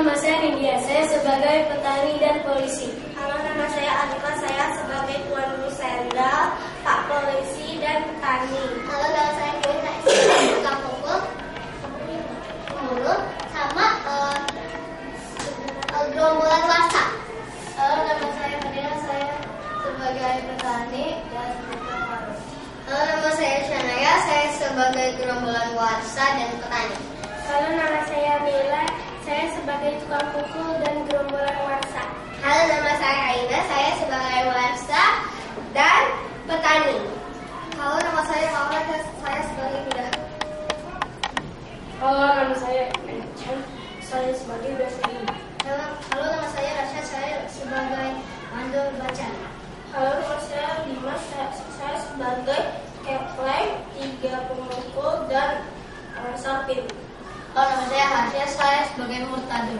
nama saya Nindya, saya sebagai petani dan polisi. Halo, nama saya Alika, saya sebagai tuan guru sendal, Pak Polisi, dan petani. Halo, nama saya Dewi, saya sebagai tukang pukul, mulut, sama gerombolan wasak. Halo, nama saya Medina, saya sebagai petani dan tukang parut. Halo, nama saya Shanaya, saya sebagai gerombolan warsa dan petani. Halo, nama saya Mila, saya sebagai tukang pukul dan gerombolan warsa. Halo, nama saya Aina, saya sebagai warsa dan petani. Halo, nama saya Aura, saya sebagai kuda. Halo, nama saya Enchan, saya sebagai Basri. Halo, nama saya Rasha, saya sebagai mandor bacan. Halo, nama saya Dimas, saya sebagai kepleng, 3 pemukul dan sarpin. Halo, nama saya Hasya, saya sebagai murtado.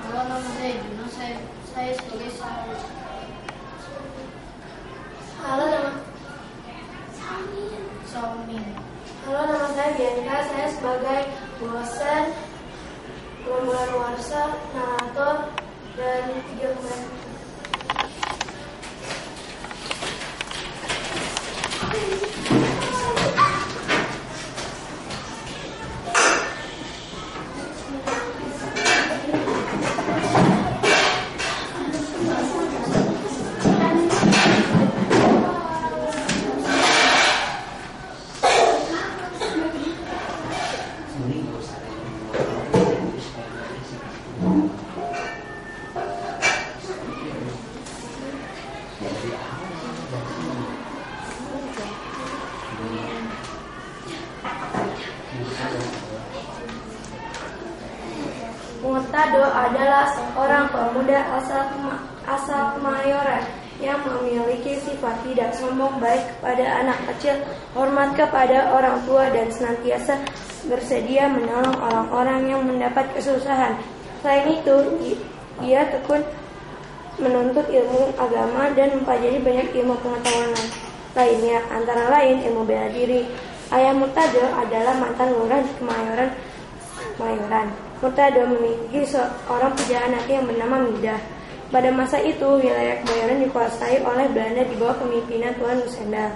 Halo, nama saya Juno, saya sebagai saus. Halo, nama Saumin. Halo, nama saya Bianca, saya sebagai bosen, gerombolan warsa, narator, dan 3 pemain. Murtado adalah seorang pemuda asal Kemayoran yang memiliki sifat tidak sombong, baik kepada anak kecil, hormat kepada orang tua, dan senantiasa bersedia menolong orang-orang yang mendapat kesusahan. Selain itu, ia tekun menuntut ilmu agama dan mempelajari banyak ilmu pengetahuan lainnya, antara lain ilmu bela diri. Ayah Murtado adalah mantan lurah di Kemayoran. Murtado memiliki seorang pujaan hati yang bernama Midah. Pada masa itu, wilayah Kemayoran dikuasai oleh Belanda di bawah kepemimpinan Tuan Nusendal.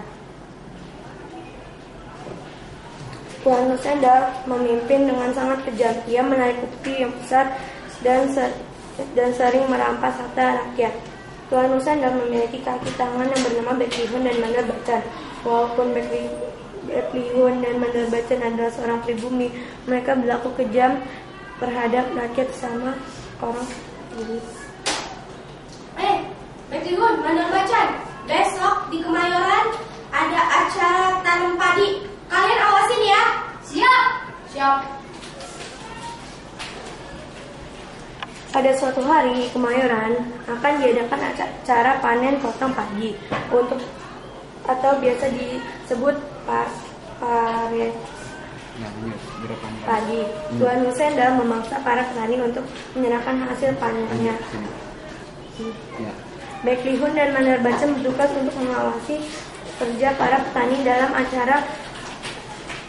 Tuan Nusendal memimpin dengan sangat kejam. Ia menarik upeti yang besar dan sering merampas harta rakyat. Tuan Nusendal memiliki kaki tangan yang bernama Beklihun dan Mandor Bacan. Walaupun Beklihun dan Mandor Bacan adalah seorang pribumi, mereka berlaku kejam terhadap rakyat sama orang pribumi. Beklihun, Mandor Bacan, besok di Kemayoran ada acara tanam padi. Kalian awasin ya. Siap. Siap. Pada suatu hari di Kemayoran akan diadakan acara panen potong padi atau biasa disebut panen padi. Tuan Nusendal memaksa para petani untuk menyerahkan hasil panennya. Beklihun dan Mandor Bacan bertugas untuk mengawasi kerja para petani dalam acara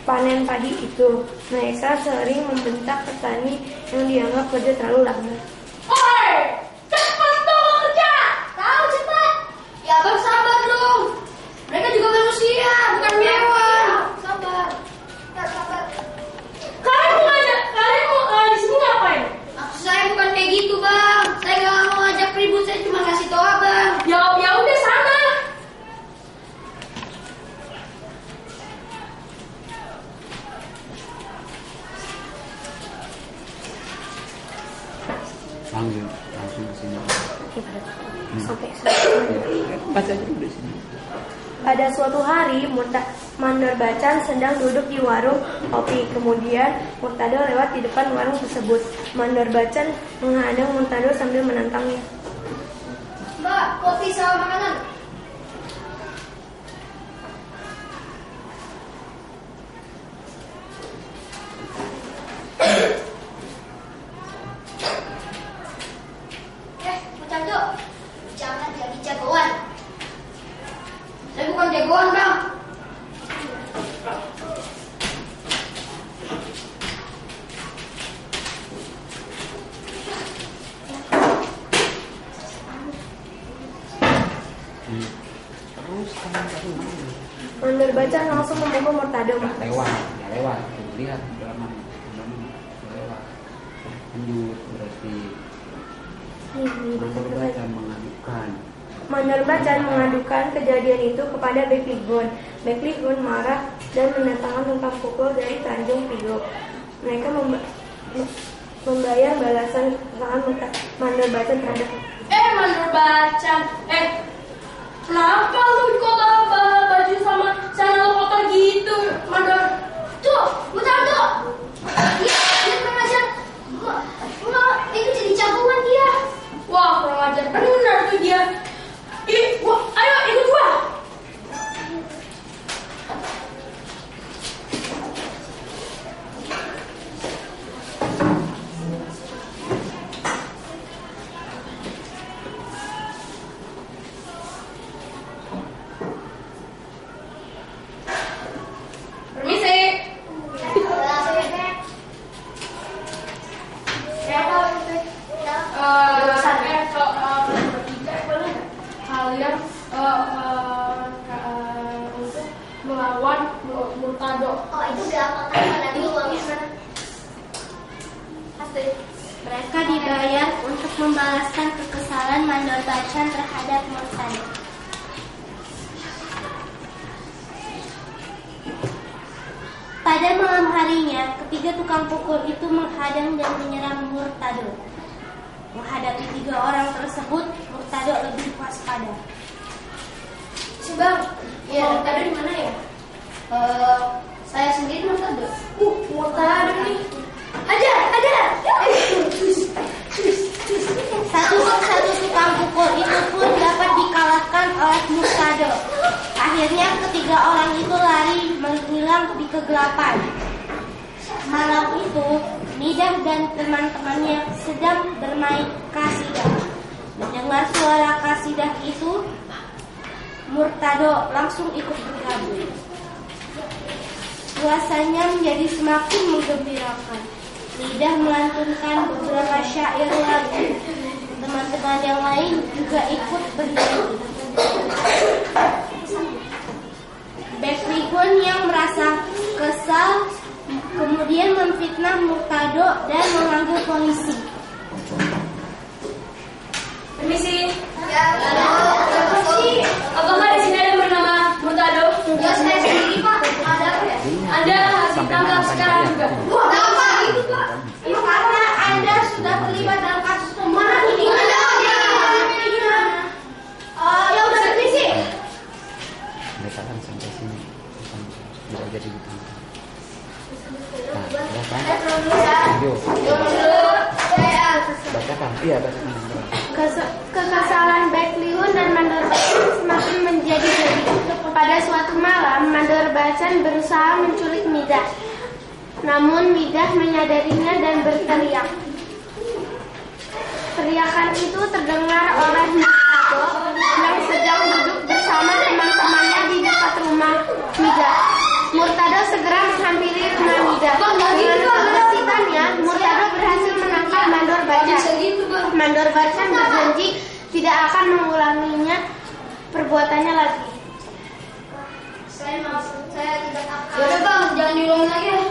panen padi itu. Mereka sering membentak petani yang dianggap kerja terlalu lambat. Oi, cepat dong kerja. Tahu cepat. Ya bang, sabar dong. Mereka juga manusia, bukan hewan. Sabar. Ya sabar. Kalian mau di sini ngapain? Maksud saya bukan kayak gitu bang. Saya nggak mau ngajak ribut, saya cuma kasih tahu abang. Ya udah sana. Langsung ke sini. Sampai pada suatu hari, Mandor Bacan sedang duduk di warung kopi. Kemudian Murtado lewat di depan warung tersebut. Mandor Bacan menghadang Murtado sambil menantangnya. Mbak, kopi sama makanan. Murtado, jangan jadi jagoan. Saya bukan jagoan bang. Mandor Bacan langsung memukul Murtado. Lewat. Lihat drama lewat. Lanjut berarti Mandor Bacan mengadukan kejadian itu kepada Bekligun. Bekligun marah dan mendatangkan tukang pukul dari Tanjung Priok. Mereka membayar balasan kesalahan Mandor Bacan terhadap Mandor Bacan, kenapa lu kotor baju sama celana lu kotor gitu, Mandor? Tuh, Murtado. Dia kurang ajar. Enggak, itu jadi jagoan dia. Wah, kurang ajar benar tuh dia. Ayo ikut gua. Permisi. Kalian untuk melawan Murtado. Oh, itu gampang kan nanti uangnya mana? Mereka dibayar untuk membalaskan kekesalan Mandor Bacan terhadap Murtado. Pada malam harinya, ketiga tukang pukul itu menghadang dan menyerang Murtado. Menghadapi tiga orang tersebut, Murtado lebih waspada. Si Bang, Murtado di mana ya? saya sendiri Murtado. Murtado nih. Ada. Satu tukang pukul itu pun dapat dikalahkan oleh Murtado. Akhirnya ketiga orang itu lari menghilang di kegelapan. Malam itu, Midah dan teman-temannya sedang bermain kasidah. Mendengar suara kasidah itu, Murtado langsung ikut bergabung. Suasananya menjadi semakin menggembirakan. Midah melantunkan beberapa syair lagu. Teman-teman yang lain juga ikut bernyanyi. Bekligun yang merasa kesal kemudian memfitnah Murtado dan memanggil polisi. Permisi. Apakah di sini ada yang bernama Murtado? Ya, saya sendiri, Pak. Ada apa ya? Anda ditangkap sekarang juga. Kenapa itu, Pak? Itu karena Anda sudah terlibat dalam kasus pembunuhan ini. Ya udah permisi. Mereka kan sampai sini tidak jadi ditangkap. Nah, silakan. Bacakan. Iya, bacakan. Kekesalan Bekligun dan Mandor Bacan semakin menjadi-jadi. Pada suatu malam, Mandor Bacan berusaha menculik Midah. Namun Midah menyadarinya dan berteriak. Teriakan itu terdengar oleh Murtado yang sedang duduk bersama teman-temannya di dekat rumah Midah. Murtado segera menghampiri rumah Midah. Dengan kesakitannya, Murtado berhasil menangkap Mandor Bacan. Mandor Bacan berjanji tidak akan mengulanginya perbuatannya lagi. Saya tidak akan. Yaudah Bang, jangan diulangi lagi ya.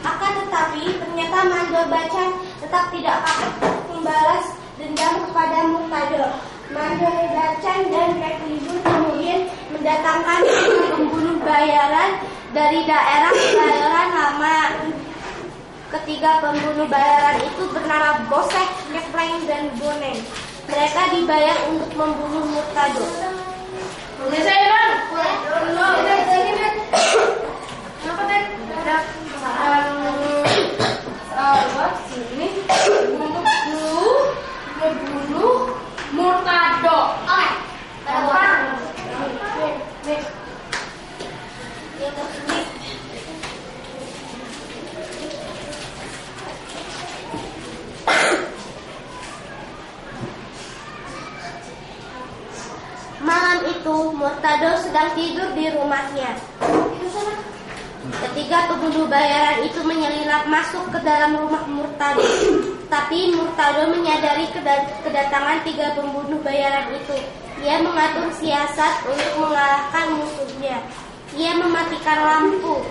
Akan tetapi ternyata Mandor Bacan tetap tidak akan membalas dendam kepada Murtado. Mandor Bacan dan Bekligun kemudian mendatangkan pembunuh bayaran dari daerah bayaran lama. Ketiga pembunuh bayaran itu bernama Boseh, Kepling, dan Boneng. Mereka dibayar untuk membunuh Murtado. Boleh saya Bang? Kenapa teh? Buat sini untuk membunuh Murtado. Oke. Malam itu Murtado sedang tidur di rumahnya. Ketiga pembunuh bayaran itu menyelinap masuk ke dalam rumah Murtado. Tapi Murtado menyadari kedatangan 3 pembunuh bayaran itu. Ia mengatur siasat untuk mengalahkan musuhnya. Ia mematikan lampu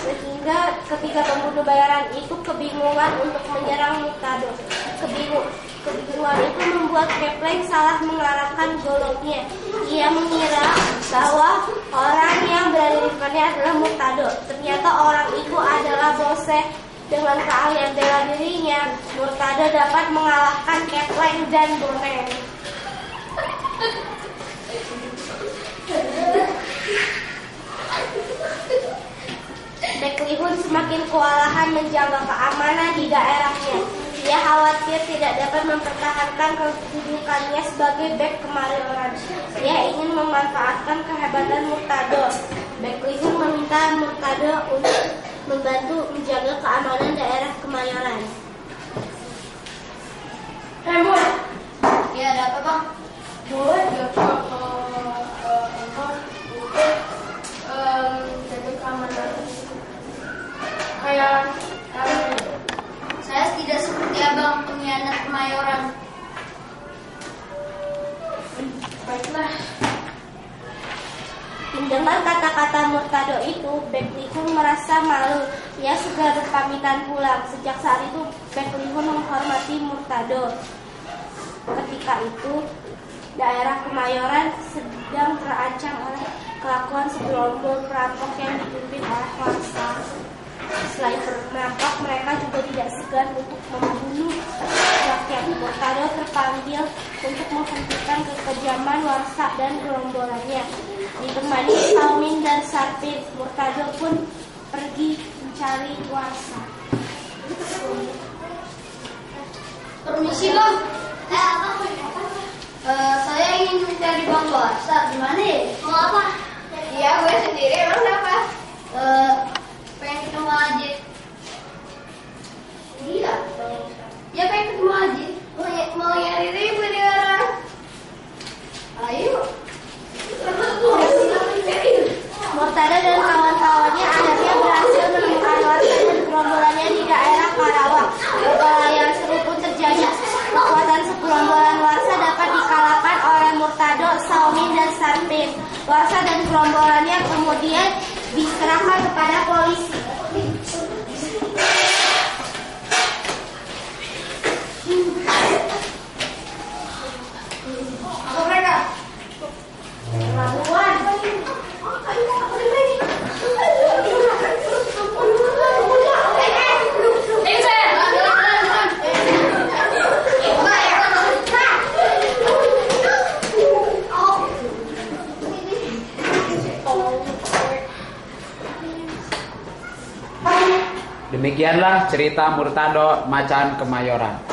sehingga ketiga pembunuh bayaran itu kebingungan untuk menyerang Murtado. Kebingungan itu membuat Kepler salah mengarahkan goloknya. Ia mengira bahwa orang yang berada di depannya adalah Murtado. Ternyata orang itu adalah Bose. Dengan keahlian bela dirinya, Murtado dapat mengalahkan Kepler dan Bonnet. Beklihun semakin kewalahan menjaga keamanan di daerahnya. Ia khawatir tidak dapat mempertahankan kedudukannya sebagai Bek Kemayoran. Ia ingin memanfaatkan kehebatan Murtado. Beklihun meminta Murtado untuk membantu menjaga keamanan daerah Kemayoran. Boy. Ya, ada apa, Bang? Boleh gak jaga keamanan kayak Saya tidak seperti Abang, pengkhianat Kemayoran. baiklah. Mendengar kata-kata Murtado itu, Beklihun merasa malu. Ia segera berpamitan pulang. Sejak saat itu, Beklihun menghormati Murtado. Ketika itu, daerah Kemayoran sedang terancam oleh kelakuan segelombol perampok yang dipimpin oleh Warsa. Selain merampok, mereka juga tidak segan untuk membunuh rakyat. Murtado terpanggil untuk menghentikan kekejaman Warsa dan gerombolannya. Ditemani Saumin dan Sarpin, Murtado pun pergi mencari Warsa. Permisi, Bang. Saya ingin mencari Bang Warsa. Gimana ya? Mau apa? Iya, gue sendiri. Emang kenapa? Pengen ketemu Ajit. Iya. Ya pengen ketemu Ajit. Mau nyari ribut ya orang. Ayo. Murtado dan kawan-kawannya akhirnya berhasil menemukan Warsa dan gerombolannya di daerah Karawang. Perkelahian seru pun terjadi. Kekuatan segerombolan Warsa dapat dikalahkan oleh Murtado, Saumin, dan Sarpin. Warsa dan gerombolannya kemudian diserahkan kepada polisi. Apa mereka? Laluan. Demikianlah cerita Murtado Macan Kemayoran.